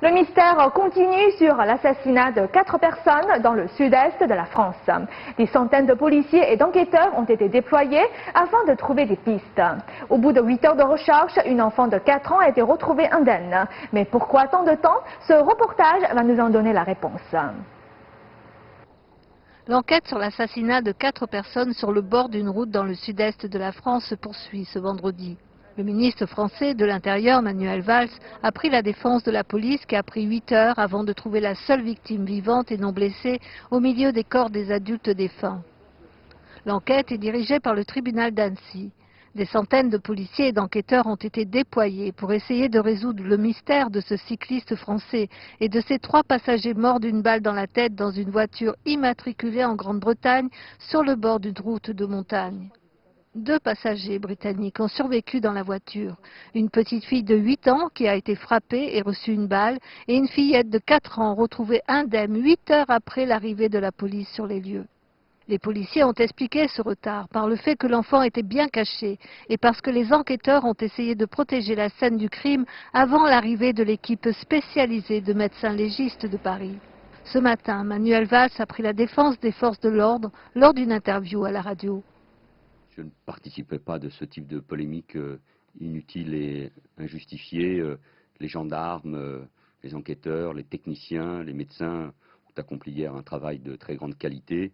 Le mystère continue sur l'assassinat de 4 personnes dans le sud-est de la France. Des centaines de policiers et d'enquêteurs ont été déployés afin de trouver des pistes. Au bout de 8 heures de recherche, une enfant de 4 ans a été retrouvée indemne. Mais pourquoi tant de temps? Ce reportage va nous en donner la réponse. L'enquête sur l'assassinat de 4 personnes sur le bord d'une route dans le sud-est de la France se poursuit ce vendredi. Le ministre français de l'Intérieur, Manuel Valls, a pris la défense de la police qui a pris 8 heures avant de trouver la seule victime vivante et non blessée au milieu des corps des adultes défunts. L'enquête est dirigée par le tribunal d'Annecy. Des centaines de policiers et d'enquêteurs ont été déployés pour essayer de résoudre le mystère de ce cycliste français et de ces 3 passagers morts d'une balle dans la tête dans une voiture immatriculée en Grande-Bretagne sur le bord d'une route de montagne. 2 passagers britanniques ont survécu dans la voiture. Une petite fille de 8 ans qui a été frappée et reçu une balle et une fillette de 4 ans retrouvée indemne 8 heures après l'arrivée de la police sur les lieux. Les policiers ont expliqué ce retard par le fait que l'enfant était bien caché et parce que les enquêteurs ont essayé de protéger la scène du crime avant l'arrivée de l'équipe spécialisée de médecins légistes de Paris. Ce matin, Manuel Valls a pris la défense des forces de l'ordre lors d'une interview à la radio. Je ne participerai pas de ce type de polémique inutile et injustifiée. Les gendarmes, les enquêteurs, les techniciens, les médecins ont accompli hier un travail de très grande qualité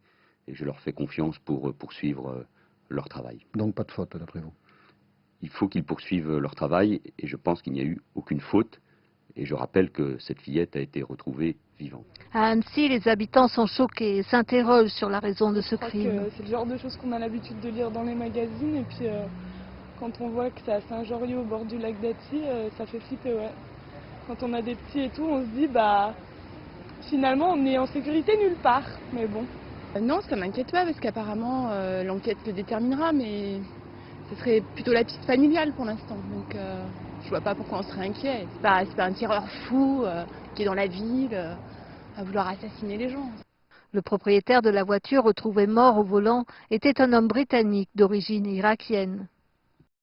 et je leur fais confiance pour poursuivre leur travail. Donc pas de faute d'après vous? Il faut qu'ils poursuivent leur travail et je pense qu'il n'y a eu aucune faute. Et je rappelle que cette fillette a été retrouvée vivante. À Annecy, les habitants sont choqués et s'interrogent sur la raison de ce crime. C'est le genre de choses qu'on a l'habitude de lire dans les magazines et puis quand on voit que c'est à Saint-Joriot au bord du lac d'Annecy, ça fait flipper, ouais. Quand on a des petits et tout, on se dit finalement on est en sécurité nulle part, mais bon. Non, ça m'inquiète pas parce qu'apparemment l'enquête le déterminera, mais ce serait plutôt la piste familiale pour l'instant. Donc je vois pas pourquoi on serait inquiet. C'est pas un tireur fou qui est dans la ville à vouloir assassiner les gens. Le propriétaire de la voiture retrouvée mort au volant était un homme britannique d'origine irakienne.